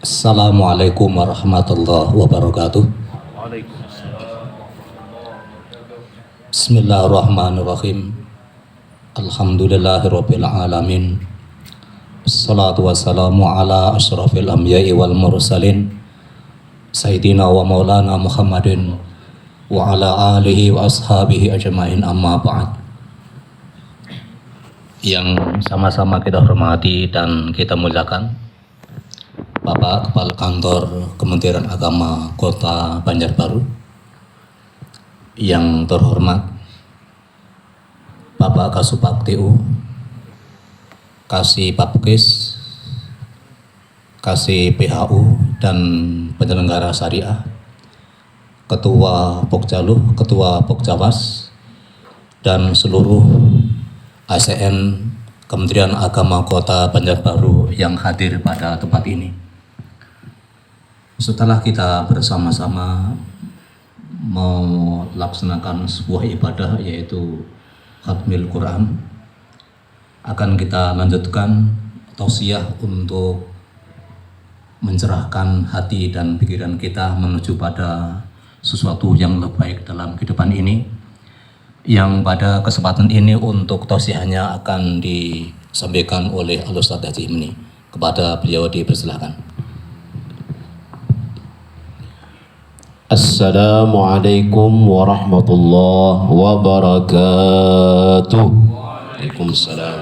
Assalamualaikum warahmatullahi wabarakatuh. Bismillahirrahmanirrahim. Alhamdulillahirabbil alamin. Wassalatu wassalamu ala asyrafil anbiya'i wal mursalin Sayyidina wa maulana Muhammadin wa ala alihi wa ashabihi ajma'in, amma ba'd. Yang sama-sama kita hormati dan kita muliakan Bapak Kepala Kantor Kementerian Agama Kota Banjarbaru, yang terhormat Bapak Kasubag TU, Kasih Papkis, Kasih PHU dan penyelenggara syariah, Ketua Pokjaluh, Ketua Pokjawas, dan seluruh ASN Kementerian Agama Kota Banjarbaru yang hadir pada tempat ini. Setelah kita bersama-sama melaksanakan sebuah ibadah yaitu khatmil Quran, akan kita lanjutkan tausiah untuk mencerahkan hati dan pikiran kita menuju pada sesuatu yang lebih baik dalam kehidupan ini. Yang pada kesempatan ini untuk tausiahnya akan disampaikan oleh Al-Ustadz Haji Himni. Kepada beliau dipersilakan. Assalamualaikum warahmatullahi wabarakatuh. Waalaikumsalam.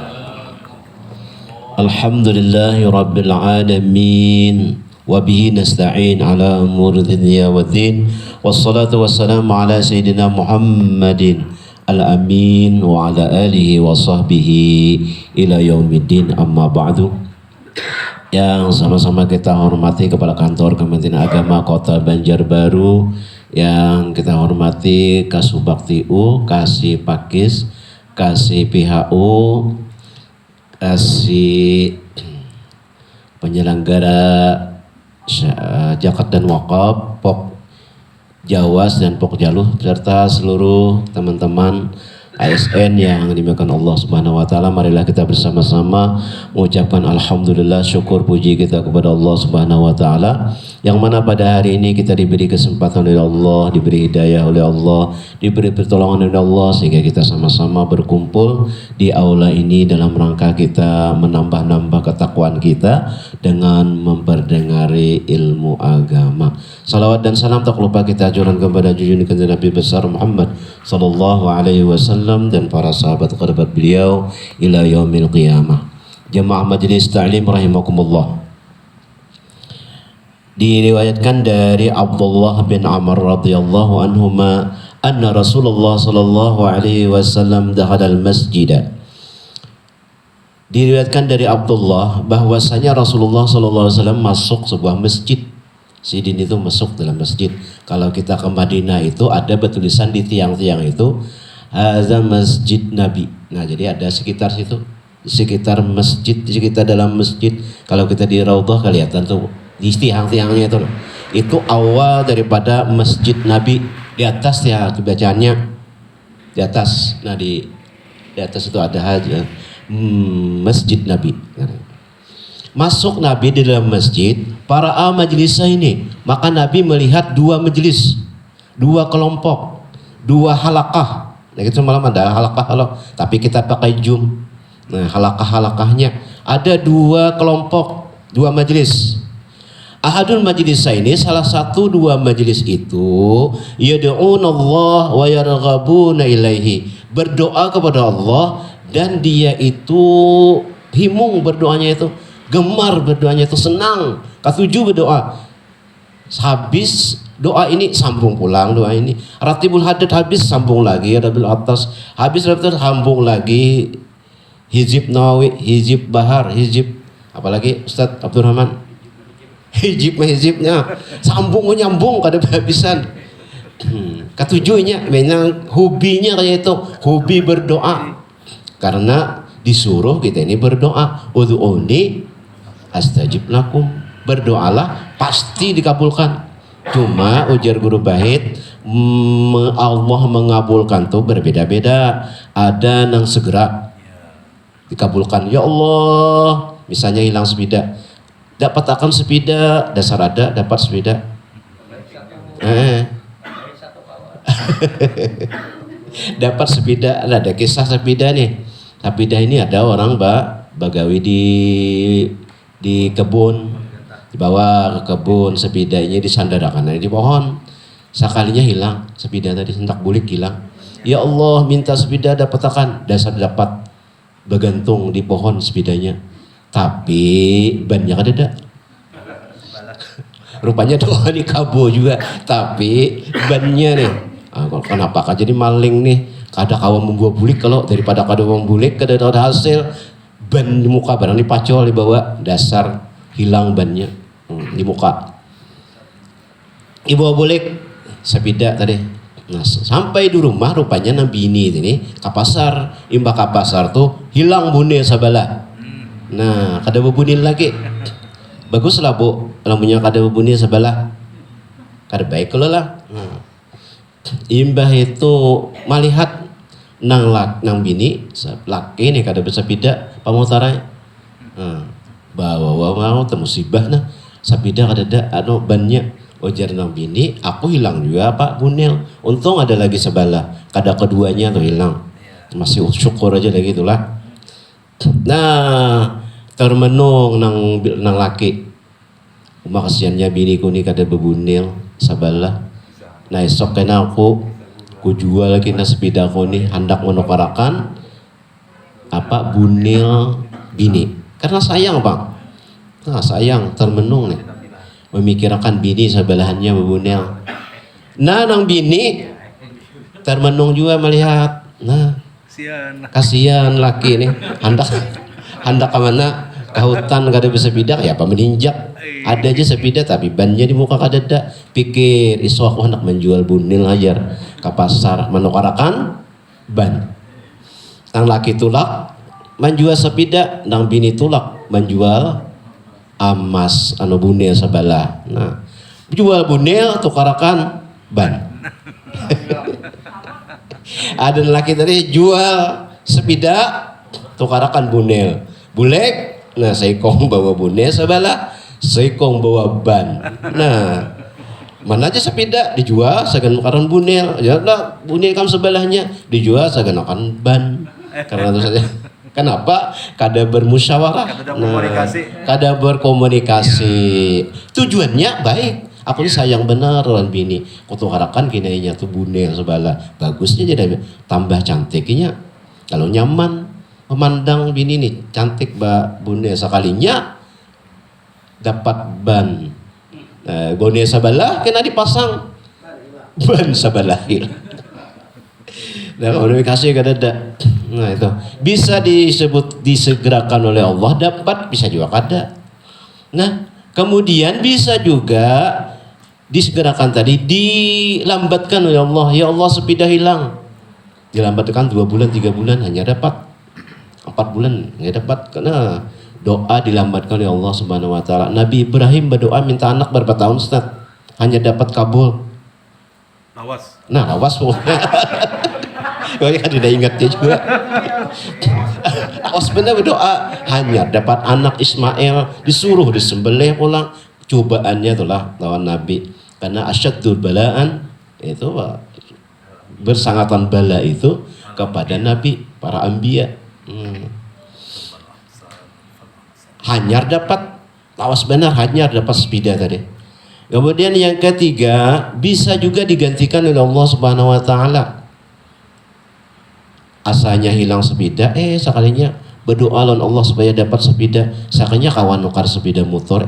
Alhamdulillahi rabbil alamin, wa bihi nasta'in ala umuri dunya waddin, wassalatu wassalamu ala sayyidina Muhammadin al-amin wa ala alihi wa sahbihi ila yaumiddin, amma ba'du. Yang sama-sama kita hormati Kepala Kantor Kementerian Agama Kota Banjarbaru, yang kita hormati Kasubag TU, Kasih Pakis, Kasih PHU, Kasih penyelenggara zakat dan wakaf, Pok Jawas dan Pok Jaluh, serta seluruh teman-teman ASN yang dimuliakan Allah Subhanahu wa taala. Marilah kita bersama-sama mengucapkan alhamdulillah, syukur puji kita kepada Allah Subhanahu wa taala, yang mana pada hari ini kita diberi kesempatan oleh Allah, diberi hidayah oleh Allah, diberi pertolongan oleh Allah, sehingga kita sama-sama berkumpul di aula ini dalam rangka kita menambah-nambah ketakwaan kita dengan memperdengari ilmu agama. Salawat dan salam tak lupa kita ajuran kepada junjungan Nabi besar Muhammad sallallahu alaihi wasallam dan para sahabat kerabat beliau ila yaumil qiyamah. Jemaah majelis ta'lim rahimakumullah. Diriwayatkan dari Abdullah bin Amr radhiyallahu anhuma anna Rasulullah sallallahu alaihi wasallam dakhala al-masjid. Diriwayatkan dari Abdullah bahwasanya Rasulullah sallallahu alaihi wasallam masuk sebuah masjid. Sidin itu masuk dalam masjid. Kalau kita ke Madinah itu ada bertulisan di tiang-tiang itu hadza masjid Nabi. Nah, jadi ada sekitar situ, sekitar masjid, sekitar dalam masjid. Kalau kita di Raudhah kelihatan tuh di tiang-tiangnya itu. Itu awal daripada masjid Nabi. Di atas ya bacaannya di atas. Nah, di atas itu ada aja masjid Nabi. Masuk Nabi di dalam masjid, para majelisah ini, maka Nabi melihat dua majelis, dua kelompok, dua halaqah. Nah, itu malam ada halaqah, tapi kita pakai jum. Nah, halaqah-halaqahnya ada dua kelompok, dua majelis. Ahadul majelisah ini, salah satu dua majelis itu yad'una Allah wa yarghabuna ilaihi, berdoa kepada Allah dan dia itu himung berdoanya itu, gemar berdoanya itu, senang, ketujuh berdoa. Habis doa ini sambung pulang doa ini. Ratibul hadad habis sambung lagi, Rabil atas habis, Rabil sambung lagi. Hizib Nawawi, hizib Bahar, hizib apalagi Ustadz Abdurrahman. Hizibnya sambung nyambung kada habisan. Ketujuhnya memang hobinya kayak itu, hobi berdoa. Karena disuruh kita ini berdoa, udhu'uni astajib lakum, berdoalah pasti dikabulkan. Cuma ujar guru bait, Allah mengabulkan tuh berbeda-beda. Ada yang segera dikabulkan, ya Allah Misalnya hilang sepeda, dapat akan sepeda, dasar ada dapat sepeda. Dapat sepeda, ada kisah sepeda nih. Sepeda ini ada orang bagawi di kebun, dibawa ke kebun, sepedanya disandarakan di pohon. Sekalinya hilang sepeda tadi, hendak bulik hilang. Ya Allah, minta sepeda dapat akan, dasar dapat, bergantung di pohon sepedanya. Tapi bannya kan ada. Rupanya doa di kabo juga, tapi bannya nih. Kenapa kan jadi maling nih? Kada kawan membuat bulik, kalau daripada kada membulik kada ada hasil, ban di muka barang dipacol dibawa, dasar hilang bannya di muka. Ibu bulik sepeda tadi. Nah, sampai di rumah rupanya Nabi ini ke pasar, imbah ke pasar tuh hilang bune sebelah. Nah, kada bebunin lagi. Baguslah Bu, kalau punya kada bebunin sebelah. Kada baik kalau lah. Nah, imbah itu melihat nang bini laki nih kada bersepeda pamotarai. Nah, bawa temu musibah nah. Sepeda kada ada bannya. Ujar nang bini, aku hilang juga Pak Bunel. Untung ada lagi sebelah. Kada keduanya tuh hilang. Masih syukur aja lagi itulah. Nah, termenung nang laki. Kasihannya biniku nih kada bebunil sebelah. Nah esok kena aku jual lagi na sepeda aku nih, hendak menukarakan bunil bini. Karena sayang Bang. Nah sayang termenung nih. Memikirkan bini sebelahannya bebunil. Nah nang bini termenung juga melihat. Nah kasihan laki nih, hendak kemana? Ke hutan kada bisa sepeda, ya apa meninjak. Ada aja sepeda tapi bannya di muka kada ada. Pikir isu aku hendak menjual bunil ajar ke pasar menukarakan ban. Nang laki tulak menjual sepeda, nang bini tulak menjual emas bunil sebelah. Nah, jual bunil tukarakan ban. Ada laki tadi jual sepeda tukarakan bunil. Bulek. Nah, seikong bawa bunil sebelah, seikong bawa ban. Nah, mana aja sepeda dijual segan makaran bunil. Ya lah, bunil kam sebelahnya dijual segan akan ban. Karena itu saja. Kenapa? Kada bermusyawarah. Kada berkomunikasi. Tujuannya baik. Aku ini sayang benar lawan bini. Kutukarakan kinainya tuh bunil sebelah. Bagusnya jadi tambah cantiknya. Kalau nyaman memandang bini nih cantik Mbak Bunda, sekalinya dapat ban gone sebelah kena dipasang ban sebelah. Nah komunikasi kada ada. Nah itu bisa disebut disegerakan oleh Allah, dapat bisa juga kada. Nah kemudian bisa juga disegerakan tadi dilambatkan oleh Allah. Ya Allah sepeda hilang, dilambatkan 2 bulan 3 bulan hanya dapat 4 bulan nggak dapat, karena doa dilambatkan oleh Allah Subhanahu Wa Taala. Nabi Ibrahim berdoa minta anak berapa tahun Ustaz, hanya dapat kabul. Awas. Nah awas Kau kan tidak ingatnya juga. Awas benar berdoa hanya dapat anak Ismail, disuruh disembelih pulang. Cobaannya itulah lawan Nabi, karena asyaddul balaan itu bersangatan bala itu kepada Nabi para anbiya. Hanyar dapat, awas benar hanyar dapat sepeda tadi. Kemudian yang ketiga bisa juga digantikan oleh Allah Subhanahu Wa Taala. Asalnya hilang sepeda, sekalinya berdoa lawan Allah supaya dapat sepeda. Sekalinya kawan nukar sepeda motor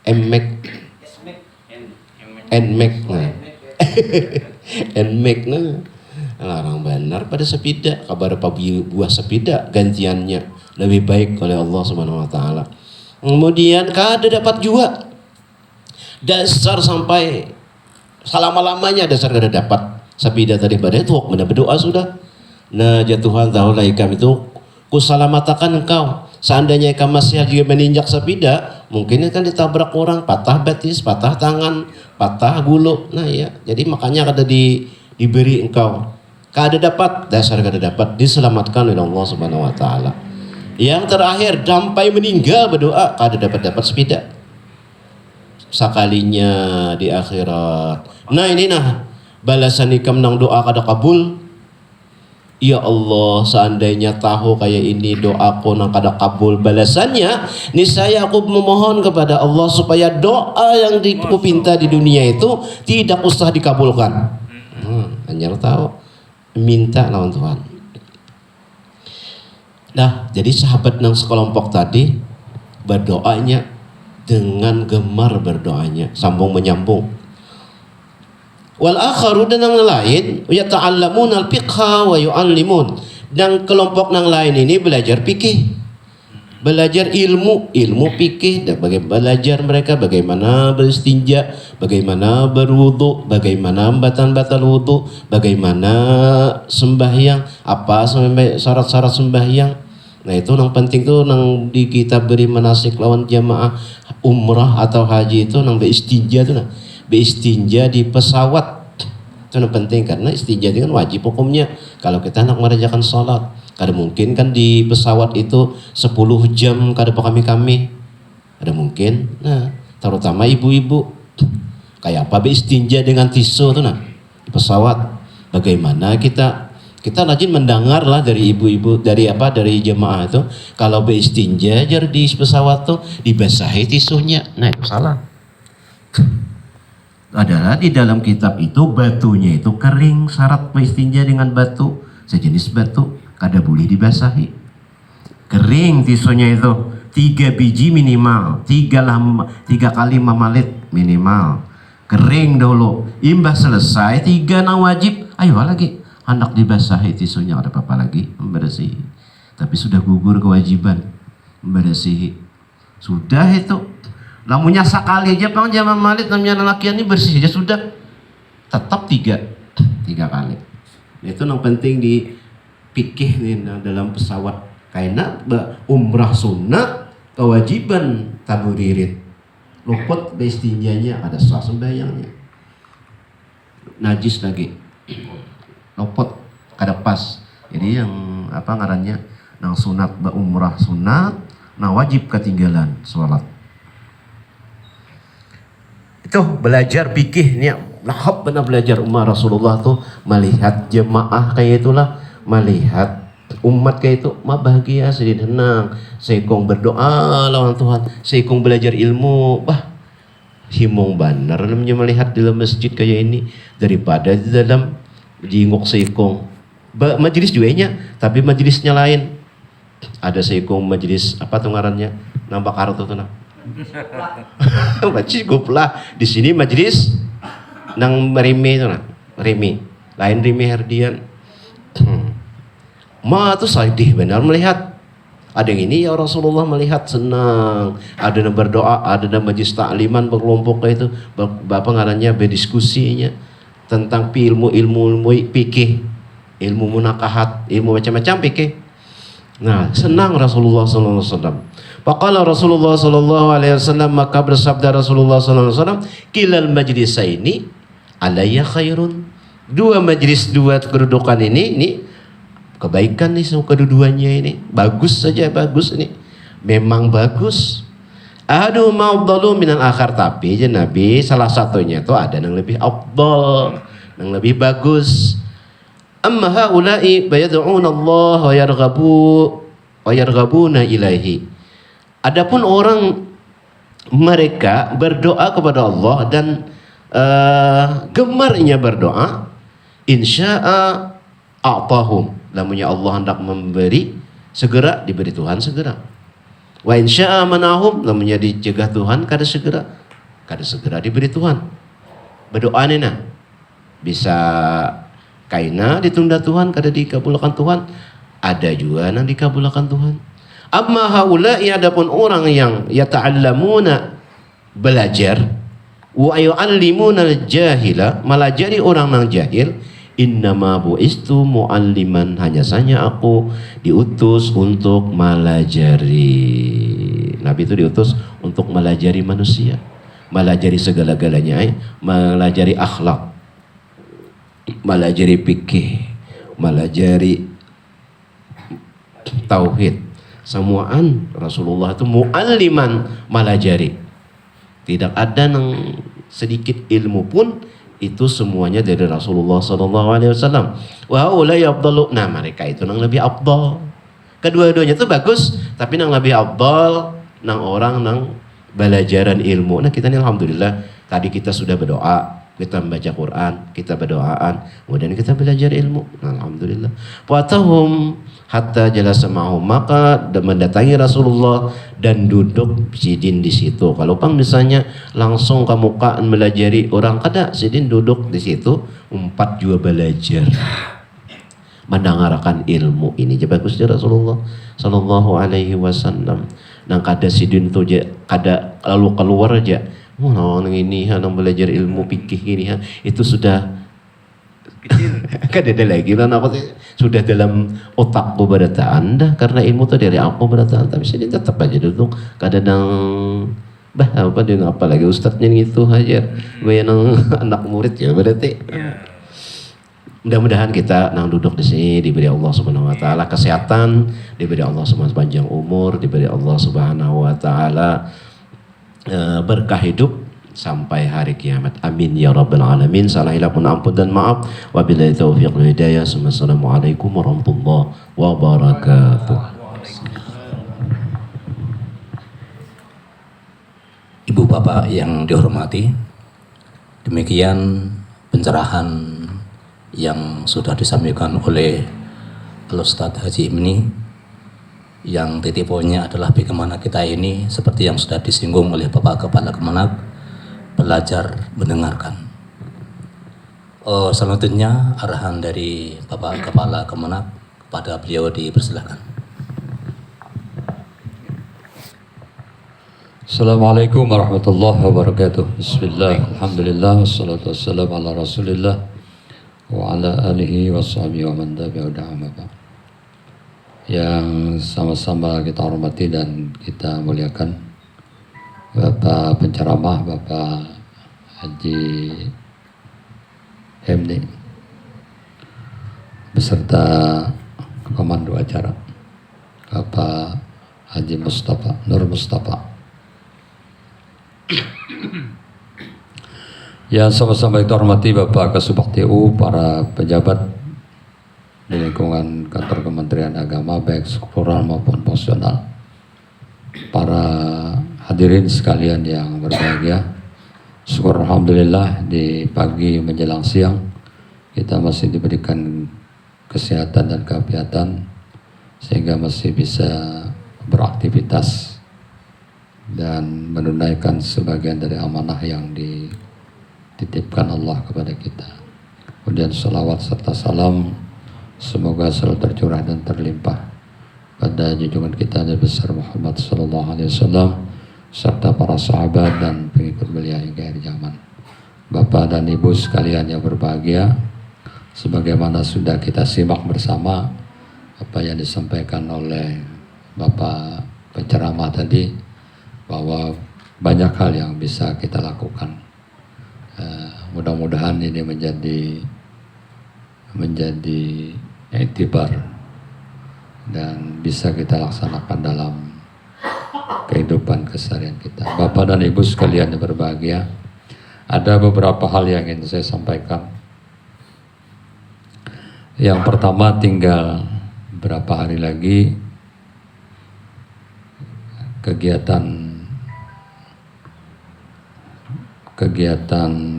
NMAX NMAX nah. Larang benar pada sepeda, kabar apa buah sepeda gantiannya lebih baik oleh Allah Subhanahu Wa Taala. Kemudian kada dapat juga dasar sampai selama-lamanya dasar kada dapat sepeda tadi pada itu mana berdoa sudah. Nah ya Tuhan tahulah ikam itu kusalamatakan engkau. Seandainya ikam masih juga meninjak sepeda, mungkin akan ditabrak orang, patah betis, patah tangan, patah gulu. Nah ya, jadi makanya kada diberi engkau. Kada dapat, dasar kada dapat diselamatkan oleh Allah Subhanahu Wa Taala. Yang terakhir sampai meninggal berdoa kada dapat sepeda. Sakalinya di akhirat. Nah ini nah balasan ikam nang doa kada kabul. Ya Allah, seandainya tahu kayak ini doaku nang kada kabul balasannya, niscaya aku memohon kepada Allah supaya doa yang aku pinta di dunia itu tidak usah dikabulkan. Hanya tahu minta lawan Tuhan. Nah, jadi sahabat nang sekelompok tadi berdoanya dengan gemar berdoanya, sambung menyambung. Wal akharu dan yang lain yata'allamuna al-fiqha wa yu'allimun. Dan kelompok yang lain ini belajar fikih. Belajar ilmu fikih dan belajar mereka bagaimana beristinja, bagaimana berwudu, bagaimana batal wudu, bagaimana sembahyang, apa syarat-syarat sembahyang. Nah itu yang penting tuh nang di kita beri manasik lawan jamaah umrah atau haji itu nang beristinja tuh nah. Beristinja di pesawat itu yang penting karena istinja itu kan wajib hukumnya kalau kita hendak mengerjakan sholat. Kada mungkin kan di pesawat itu 10 jam kada kami ada mungkin. Nah terutama ibu-ibu kayak apa beristinja dengan tisu tuh nah di pesawat. Bagaimana kita rajin mendengar lah dari ibu-ibu dari jemaah itu kalau beristinja jar di pesawat tuh dibasahi tisunya. Nah itu salah. Adalah di dalam kitab itu batunya itu kering, syarat beristinja dengan batu sejenis batu kada boleh dibasahi. Kering tisunya itu 3 biji minimal, 3 kali mamalit minimal. Kering dulu, imbah selesai 3 nang wajib, ayo lagi hendak dibasahi tisunya ada apa lagi membersihi. Tapi sudah gugur kewajiban membersihi. Sudah itu. Lamunya sekali aja bang jama malit namanya lelakian ini bersih aja sudah tetap 3 kali. Itu yang penting di fikih nih dalam pesawat karena umrah sunnah kewajiban taburirit luput beistinjanya ada sah sembahyangnya najis lagi luput kada pas. Jadi yang apa ngarannya nang sunat umrah sunat nah wajib ketinggalan sholat. Itu belajar fikih nih lahap benar belajar umat Rasulullah tuh melihat jemaah kayak itulah melihat umat kayak itu mah bahagia sedih tenang seikung berdoa lawan Tuhan seikung belajar ilmu bah himung benar namanya melihat dalam masjid kayak ini daripada di dalam jingok seikung majelis juga nya tapi majelisnya lain ada seikung majelis apa tuh ngarannya nampak kartu tuh nah majelis guplah di sini majelis nang Rimi itu nah Rimi lain Rimi Herdian ma tuh sedih benar melihat ada yang ini ya Rasulullah melihat senang ada yang berdoa ada yang majelis takliman berkelompok kayak itu bapak ngarannya berdiskusinya tentang ilmu fikih ilmu munakahat ilmu macam-macam fikih. Nah senang Rasulullah sallallahu alaihi wasallam. Faqala Rasulullah sallallahu alaihi wasallam maka bersabda Rasulullah sallallahu alaihi wasallam kilal majlisaini alayya khairun. 2 majlis 2 kedudukan ini kebaikan nih semua kedua-duanya ini bagus saja bagus ini memang bagus. Aduh ma'afdalu minal akhar tapi aja Nabi salah satunya itu ada yang lebih afdal yang lebih bagus. Amma haula'i bayad'una Allah wa yarghabuna ilaihi. Adapun orang mereka berdoa kepada Allah dan gemarnya berdoa insya'a a'tahum lamunya Allah hendak memberi segera diberi Tuhan segera wa insya'a manahum lamunya dicegah Tuhan kada segera diberi Tuhan. Berdoa nena bisa kaina ditunda Tuhan kada dikabulkan Tuhan ada juga nang dikabulkan Tuhan. Amma haula'i adapun orang yang yata'allamuna belajar wa yu'allimuna al-jahila melajari orang yang jahil innama bu'istu mu'alliman hanya saja aku diutus untuk melajari. Nabi itu diutus untuk melajari manusia melajari segala-galanya melajari akhlak melajari fikih melajari tauhid Semuaan Rasulullah itu mu'alliman malajari. Tidak ada yang sedikit ilmu pun itu semuanya dari Rasulullah SAW. Wa ulai afdalu. Nah, mereka itu yang lebih afdal. Kedua-duanya itu bagus, tapi yang lebih afdal nang orang nang belajaran ilmu. Nah, kita ini alhamdulillah tadi kita sudah berdoa, kita membaca Quran, kita berdoaan, kemudian kita belajar ilmu. Nah, alhamdulillah. Watahum hatta jalasa ma'hum, maka mendatangi Rasulullah dan duduk sidin di situ. Kalau pang misalnya langsung ke mukaan melajari orang kada, sidin duduk di situ, empat juga belajar mendengarkan ilmu ini je bagusnya Rasulullah sallallahu alaihi wasallam. Nang kada sidin tu je kada lalu keluar aja. Oh, nang ini nang belajar ilmu fikih ini itu sudah kada ada lagi lah apa sudah dalam otakku berata Anda karena ilmu itu dari aku berata tapi sidin tetap aja duduk kada nang bah apa dia apa lagi ustadznya gitu aja. Bayang anak murid ya berarti. Mudah-mudahan kita nang duduk di sini diberi Allah Subhanahu wa taala kesehatan, diberi Allah Subhanahu panjang umur, diberi Allah Subhanahu wa taala berkah hidup sampai hari kiamat. Amin ya rabbal alamin. Salah hilaf pun ampun dan maaf. Wabillahi taufiq wal hidayah. Assalamualaikum warahmatullahi wabarakatuh. Ibu bapak yang dihormati, demikian pencerahan yang sudah disampaikan oleh Al-Ustadz Haji Imni, yang titik poinnya adalah bagaimana kita ini seperti yang sudah disinggung oleh Bapak Kepala Kemenak, belajar mendengarkan. Selanjutnya arahan dari Bapak Kepala Kemenak kepada beliau dipersilakan. Assalamualaikum warahmatullahi wabarakatuh. Bismillah, alhamdulillah, wassalatu wassalamu ala rasulillah wa ala alihi wa sahbihi wa man tabi'ahu da'amaba. Yang sama-sama kita hormati dan kita muliakan Bapak penceramah, Bapak Haji Hemni beserta pemandu acara Bapak Haji Mustafa, Nur Mustafa. Yang sama-sama kita hormati Bapak Kasubag TU, para pejabat di lingkungan kantor Kementerian Agama baik struktural maupun fungsional, para hadirin sekalian yang berbahagia. Syukur alhamdulillah di pagi menjelang siang kita masih diberikan kesehatan dan keafiatan sehingga masih bisa beraktivitas dan menunaikan sebagian dari amanah yang dititipkan Allah kepada kita. Kemudian salawat serta salam semoga selalu tercurah dan terlimpah pada junjungan kita Nabi besar Muhammad sallallahu alaihi wasallam serta para sahabat dan pengikut beliau hingga akhir zaman. Bapak dan Ibu sekalian yang berbahagia, sebagaimana sudah kita simak bersama apa yang disampaikan oleh Bapak penceramah tadi, bahwa banyak hal yang bisa kita lakukan. Mudah-mudahan ini menjadi iktibar dan bisa kita laksanakan dalam kehidupan keseharian kita. Bapak dan Ibu sekalian yang berbahagia, ada beberapa hal yang ingin saya sampaikan. Yang pertama, tinggal berapa hari lagi kegiatan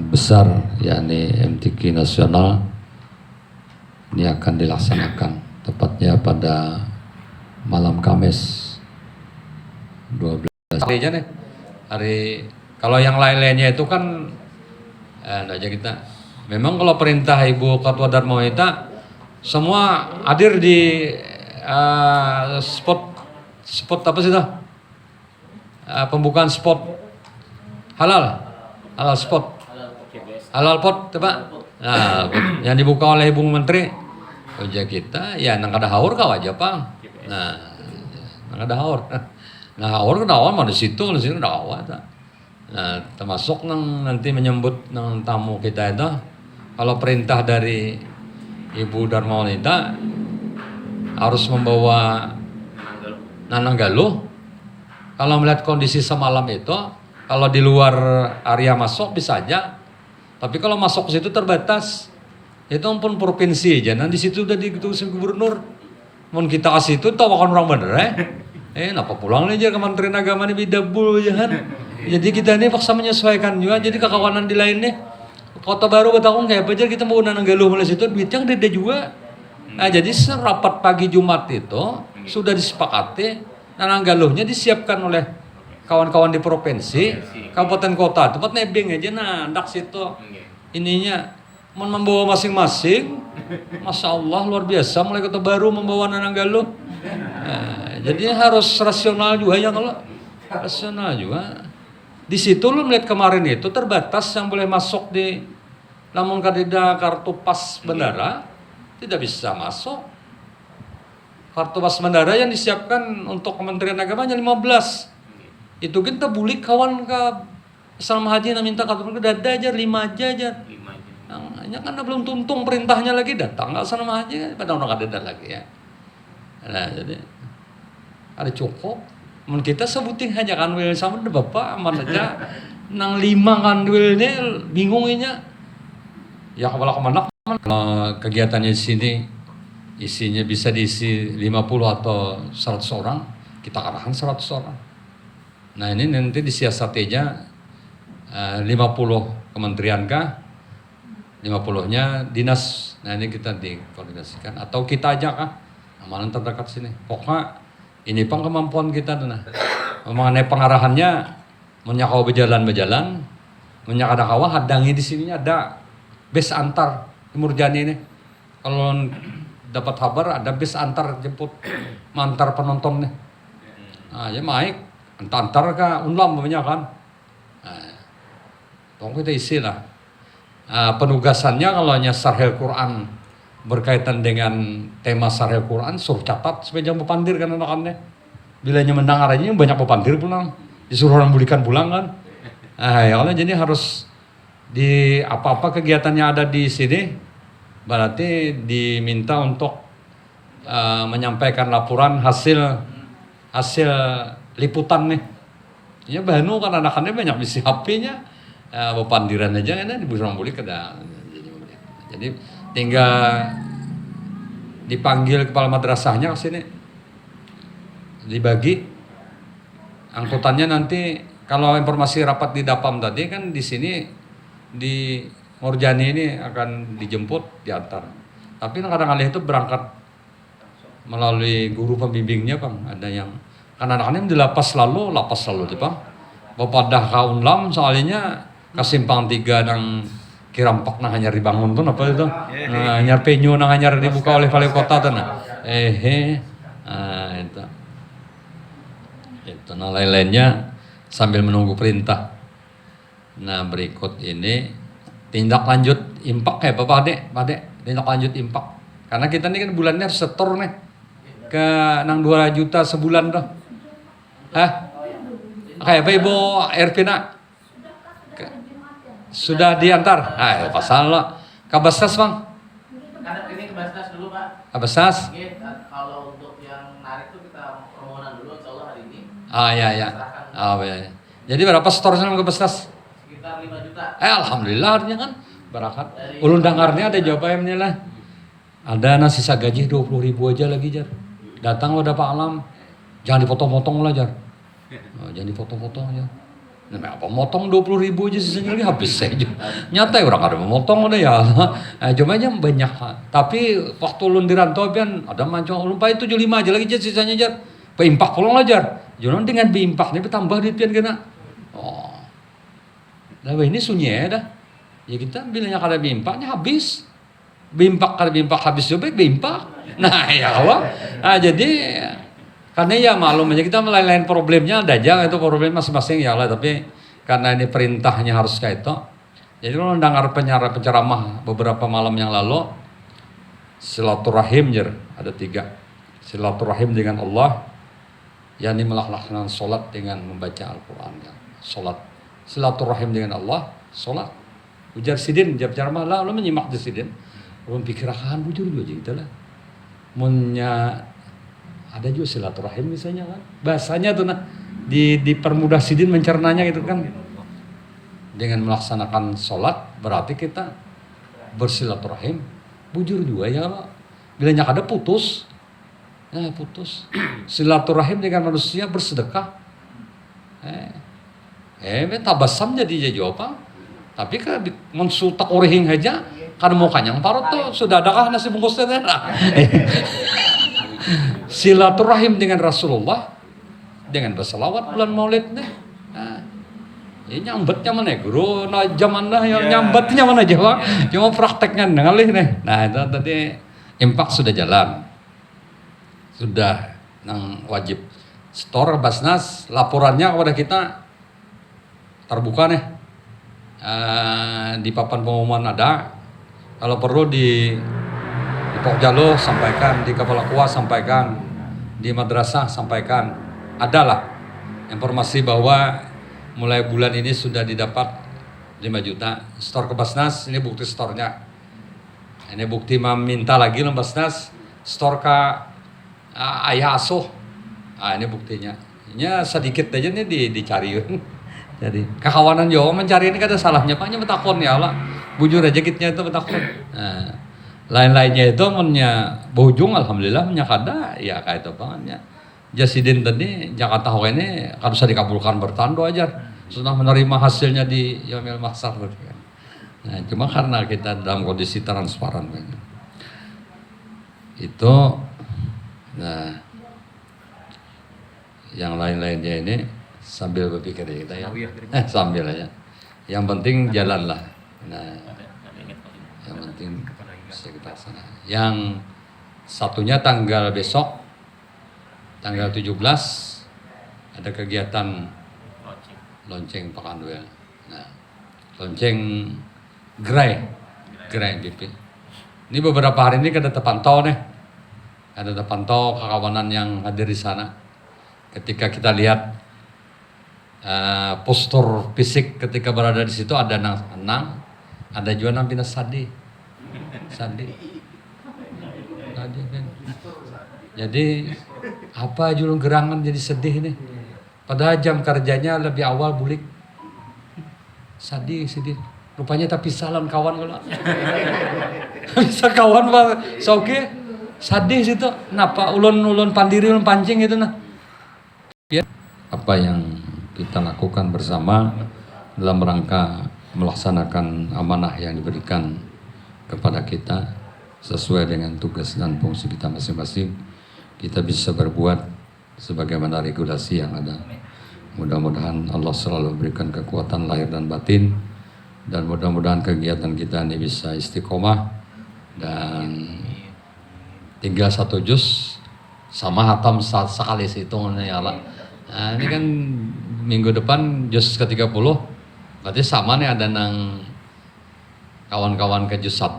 besar yakni MTQ nasional ini akan dilaksanakan tepatnya pada malam Kamis 12 hari aja nih. Kalau yang lain-lainnya itu kan aja kita. Memang kalau perintah Ibu Ketua Dharma Wanita semua hadir di spot apa sih itu? Pembukaan spot halal spot halal pot coba. Nah, yang dibuka oleh Ibu Menteri kerja kita ya nang kada haur kau aja Pang. Nah, nang kada haur. Nah, haur kada haur mah di situ kada haur. Nah, termasuk nanti menyambut tamu kita itu kalau perintah dari Ibu Dharma Wanita harus membawa Nananggaluh. Kalau melihat kondisi semalam itu, kalau di luar area masuk bisa aja. Tapi kalau masuk ke situ terbatas. Itu pun provinsi aja. Nah di situ udah ditulis gubernur. Mau kita kasih itu tahu kan orang bener kenapa pulang aja Kementerian Agama ini bidabul aja kan. Jadi kita ini paksa menyesuaikan juga. Jadi kekawanan di lainnya. Kota Baru Batakung kayak apa aja kita mau Nananggaluh mulai situ duitnya gede juga. Nah jadi serapat pagi Jumat itu sudah disepakati Nananggaluhnya disiapkan oleh kawan-kawan di provinsi, kabupaten kota, tempat nebeng aja ndak situ ininya membawa masing-masing. Masya Allah luar biasa mulai Kota Baru membawa Nananggaluh. Jadi harus rasional juga ya kalau rasional juga. Di situ lu melihat kemarin itu terbatas yang boleh masuk di namun kadida kartu pas bandara tidak bisa masuk. Kartu pas bandara yang disiapkan untuk Kementerian Agama hanya 15. Itu kita bulik kawan ke asrama haji yang minta kartu dada aja 5 aja. Hanya karena belum tuntung perintahnya lagi datang nggak asrama haji pada orang kadida lagi ya. Nah jadi ada cukup. Mun kita sebutin aja kan wil sama bapak aman aja nang 5 kan wilnya bingungnya. Ya kepala kemana kegiatannya di sini isinya bisa diisi 50 atau 100 orang, kita arahkan 100 orang. Nah ini nanti disiasati aja 50 kementerian kah, 50-nya dinas. Nah ini kita dikoordinasikan atau kita aja kah, amalan terdekat sini. Pokoknya ini pang kemampuan kita tuh nah. Mengenai pengarahannya, menyakau berjalan, menyakada kawah hadangi di sininya ada bus antar Murjani ini. Kalau dapat kabar ada bus antar jemput mantar penonton nih. Nah, ya maik antar ke Unlam banyak kan. Nah, tolong kita isi lah. Penugasannya kalau hanya Sarhil Quran berkaitan dengan tema Sarhil Quran suruh catat supaya jangan pepandir kan anak-anaknya. Bilanya mendengar aja banyak pepandir pulang. Disuruh orang bulikan pulang kan. Ya Allah jadi harus di apa-apa kegiatannya ada di sini berarti diminta untuk menyampaikan laporan hasil liputan nih. Ya bahnu kan anak-anaknya banyak bisi HP-nya. Pepandiran aja kan dibuang bulik ada. Jadi tinggal dipanggil kepala madrasahnya ke sini. Dibagi angkutannya nanti kalau informasi rapat di Dapam tadi kan di sini di Murjani ini akan dijemput diantar. Tapi kadang-kadang itu berangkat melalui guru pembimbingnya Bang. Ada yang kan anak-anaknya di lapas selalu tuh Bang. Bapak dah kaunlam soalnya kasimpang 3 nang Kirampak nang hanyar dibangun tuh apa itu? Hanyar penyu nang hanyar dibuka oleh wali kota tuh nah. Itu. Itu nah lain-lainnya sambil menunggu perintah. Nah berikut ini tindak lanjut impak ya Pak Dek, tindak lanjut impak. Karena kita ini kan bulannya harus setor nih ke nang 2 juta sebulan tuh. Kayak apa Ibu Ervina? Sudah diantar? Pasal lah. Kabasas Bang? Ini ke Basnas dulu Pak. Kabasas? Kalau untuk yang narik tuh kita permohonan dulu insya Allah hari ini. Iya. Jadi berapa setor sama ke Basnas? Sekitar 5 juta. Alhamdulillah artinya kan barakat. Ulun dengarnya ada jawabannya lah. Ada sisa gaji 20.000 aja lagi Jar. Datang udah Pak Alam. Jangan dipotong-potong lah Jar. Jangan dipotong-potong ya. Nah, apa motong 20.000 aja sisanya lagi habis saja. Nyata ya orang ada memotong udah ya. Cuma aja banyak. Tapi waktu ulun di rantau kan ada macam ulun pakai 75 aja lagi Jar sisanya Jar. Beimpak pulang lah Jar. Jangan dengan beimpaknya bertambah duit pian kena. Nah ini sunyi ya dah. Ya kita bilangnya kada beimpaknya habis. Beimpak kada beimpak habis juga beimpak. Nah ya Allah. Jadi karena ya maklum aja kita lain-lain problemnya ada aja itu problem masing-masing ya Allah tapi karena ini perintahnya harus kayak itu. Jadi kalau dengar penceramah beberapa malam yang lalu silaturahim ada 3 silaturahim dengan Allah yakni melaksanakan sholat dengan membaca Al-Quran ya. Sholat silaturahim dengan Allah sholat ujar sidin jawab ceramah lah lo menyimak di sidin lo pikir akan bujur juga gitu lah munya ada juga silaturahim misalnya kan. Bahasanya tuh nah dipermudah sidin mencernanya gitu kan. Dengan melaksanakan sholat berarti kita bersilaturahim, bujur juga ya Allah. Bila nyak ada putus, putus. Silaturahim dengan manusia bersedekah. Tabasam jadi apa? Tapi kan mensutak orihing aja, kan mau kanyang parut tuh sudah adakah nasi bungkusnya? Silaturahim dengan Rasulullah, dengan berselawat bulan Maulid deh. Ini nyambetnya mana guru, nah zaman dah yang nyambetnya mana Jawa, cuma prakteknya ngalih nih. Nah itu tadi impak sudah jalan, sudah nang wajib store Basnas laporannya kepada kita terbuka nih. Di papan pengumuman ada, kalau perlu di Pokjalo sampaikan, di Kepala Kuas sampaikan, di madrasah sampaikan, adalah informasi bahwa mulai bulan ini sudah didapat 5 juta store ke Basnas. Ini bukti store-nya. Ini bukti meminta lagi loh Basnas store ke ayah asuh. Ini buktinya. Ini sedikit aja nih dicari. Jadi kekawanan Jawa mencari ini kada salahnya Pak, betakon ya Allah. Bujur aja kitnya itu betakon. Lain-lainnya itu mennya bujung alhamdulillah mennya kada ya kayak itu bangetnya. Jasidin tadi Jakarta ini harus dikabulkan bertando aja sudah menerima hasilnya di Yaumil Mahsyar kan. Nah, cuma karena kita dalam kondisi transparan kan. Itu nah yang lain-lainnya ini sambil berpikir ya kita ya. Sambil aja. Yang penting jalan lah. Nah, yang penting bisa kita laksana. Yang satunya tanggal besok tanggal 17 ada kegiatan lonceng Pakanduel. Nah, lonceng gerai BP. Ini beberapa hari ini kada terpantau nih. Ada terpantau kekawanan yang hadir di sana. Ketika kita lihat postur fisik ketika berada di situ ada nang, ada juga nang pindah sadi. Jadi apa julung gerangan jadi sedih nih. Padahal jam kerjanya lebih awal bulik. Sedih. Rupanya tapi salam kawan kalau. Bisa kawan Pak Soke. Sedih situ. Kenapa ulun pandiri ulun pancing itu nah. Apa yang kita lakukan bersama dalam rangka melaksanakan amanah yang diberikan kepada kita sesuai dengan tugas dan fungsi kita masing-masing. Kita bisa berbuat sebagaimana regulasi yang ada. Mudah-mudahan Allah selalu berikan kekuatan lahir dan batin, dan mudah-mudahan kegiatan kita ini bisa istiqomah, dan tinggal 1 juz sama hatam sekali hitungannya ya Allah. Nah, ini kan minggu depan juz ke-30, berarti sama nih ada nang kawan-kawan ke juz 1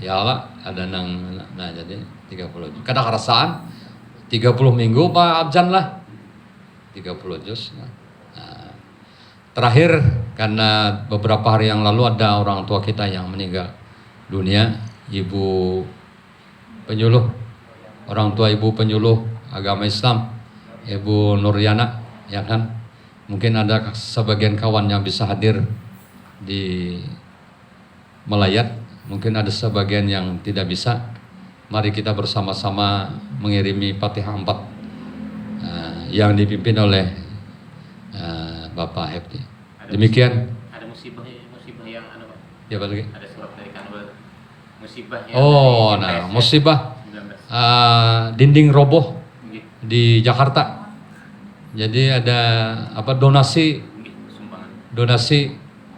ya Allah, ada nang nah jadi 30 juz. Kada kerasaan 30 minggu Pak Abjan lah 30 juz. Nah, terakhir karena beberapa hari yang lalu ada orang tua kita yang meninggal dunia, ibu penyuluh, orang tua ibu penyuluh agama Islam, Ibu Nuryana, ya kan? Mungkin ada sebagian kawan yang bisa hadir di melayat, mungkin ada sebagian yang tidak bisa. Mari kita bersama-sama mengirimi Fatihah 4 yang dipimpin oleh Bapak Hefti. Demikian. Ada musibah yang Pak. Ya Pak lagi. Ada surat dari Kanwil. Musibah yang musibah dinding roboh di Jakarta. Jadi ada donasi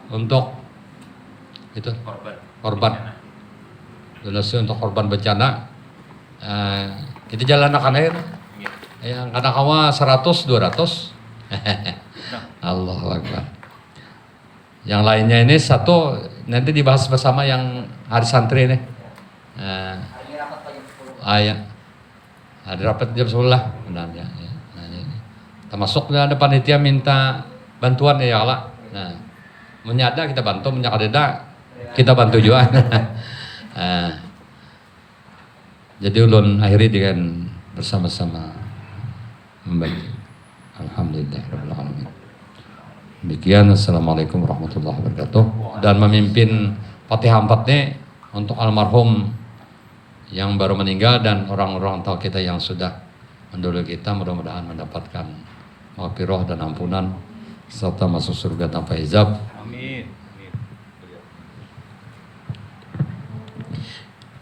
untuk itu korban. Donasi untuk korban bencana. Kita jalan akan air. Yang kadang-kadang 100-200. Allahu Akbar. Yang lainnya ini satu nanti dibahas bersama yang hari santri ini. Ada rapat jam 10 lah. Benar ya. Termasuk ada panitia minta bantuan ya Allah. Nah, menyada kita bantu, menyakadeda kita bantu juga. Jadi ulun akhiri dengan bersama-sama membaca. Alhamdulillahirabbil alamin. Demikian, assalamualaikum warahmatullahi wabarakatuh. Dan memimpin Fatihah 4 ini untuk almarhum yang baru meninggal dan orang-orang tua kita yang sudah mendahului kita, mudah-mudahan mendapatkan maghfirah dan ampunan serta masuk surga tanpa hijab. Amin.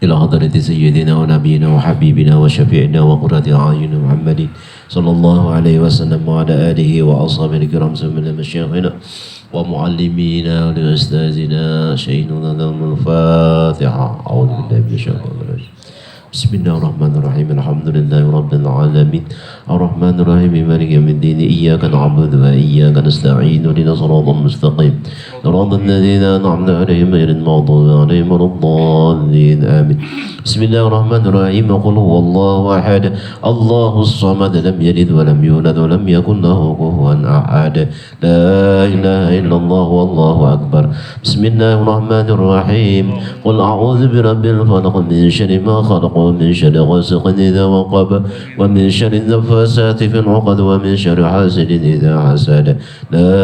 إلى حضرة سيدنا ونبينا وحبيبنا وشفيعنا وقرة أعين محمد صلى الله عليه وسلم وعلى آله وأصحابه الكرام سمنا مشايخنا ومعلمينا ولأستاذنا شيخنا لهم الفاتحة أعوذ بالله من الشيطان الرجيم بسم الله الرحمن الرحيم الحمد لله رب العالمين الرحمن الرحيم مالك يوم الدين إياك نعبد وإياك نستعين اهدنا الصراط المستقيم صراط الذين أنعمت عليهم غير المغضوب عليهم ولا الضالين آمين بسم الله الرحمن الرحيم قل هو الله أحد الله الصمد لم يلد ولم يولد ولم يكن له كفوا أحد لا إله إلا الله والله أكبر بسم الله الرحمن الرحيم قل أعوذ برب الفلق من شر ما خلق ومن شر غاسق إذا وقب ومن شر النفاسات في العقد ومن شر حاسد إذا حسد لا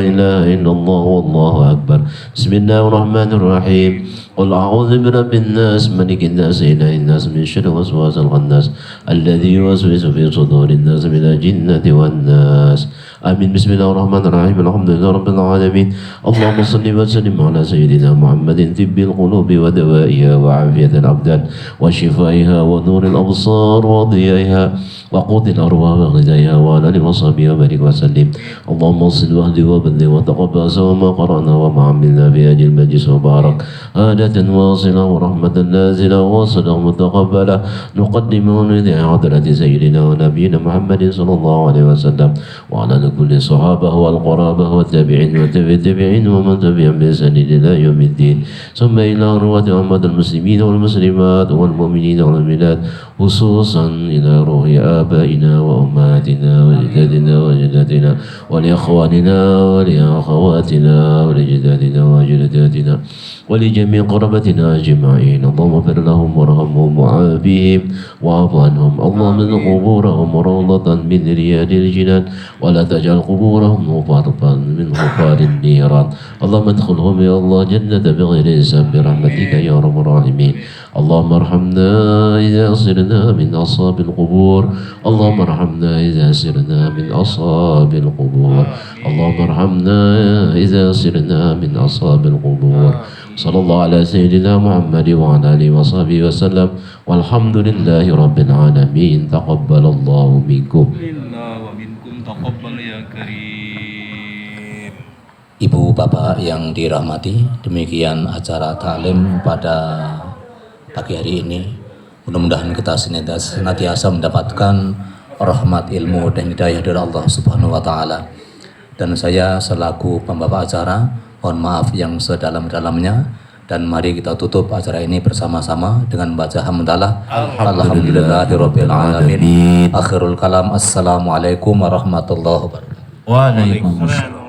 إله إلا الله والله أكبر بسم الله الرحمن الرحيم قل أعوذ برب الناس ملك الناس إله الناس من شر وسواس الخناس الذي يوسوس في صدور الناس من الجنة والناس آمين بسم الله الرحمن الرحيم الحمد لله رب العالمين اللهم صل وسلم على سيدنا محمد طب القلوب ودوائها وعافية الأبدان وشفائها ونور الأبصار وضيائها وقوت الأرواح وغذائها وعلى آله وصحبه وبارك وسلم اللهم صل واهد وبلغ وتقبل سوى ما قرأنا وما عملنا في هذه المجلس وبارك عادة واصلة ورحمة نازلة وصلة متقبلة نقدم من حضرة سيدنا ونبينا محمد صلى الله عليه وسلم وعلى كل الصحابة والقرابة والتابعين والتابعين ومن تبعهم بإحسان إلى يوم الدين ثم إلى أرواح أمة المسلمين والمسلمات والمؤمنين والمؤمنات خصوصا إلى روح آبائنا وأمهاتنا وأجدادنا وجداتنا ولإخواننا ولأخواتنا ولجداتنا وجداتنا ولجميع قربتنا أجمعين اللهم اغفر لهم وارحمهم وعافهم واعف عنهم اللهم اجعل قبورهم روضة من رياض الجنان ولا تجعل قبورهم مفرطا من غفار النيران اللهم ادخلهم يا الله جنة بغير حساب برحمتك يا رب الراحمين اللهم ارحمنا إذا صرنا من أصحاب القبور اللهم ارحمنا إذا صرنا من أصحاب القبور اللهم ارحمنا إذا صرنا من أصحاب القبور صلى الله على سيدنا محمد وعلى آله وصحبه وسلم والحمد لله رب العالمين تقبل الله منكم Minna wa minkum taqabbal ya karim. Ibu bapak yang dirahmati, demikian acara taklim pada pagi hari ini. Mudah-mudahan kita senantiasa mendapatkan rahmat ilmu dan hidayah dari Allah Subhanahu wa taala. Dan saya selaku pembawa acara mohon maaf yang sedalam-dalamnya, dan mari kita tutup acara ini bersama-sama dengan membaca hamdalah alhamdulillahirabbil alamin. Akhirul kalam, assalamualaikum warahmatullahi wabarakatuh. Waalaikumsalam.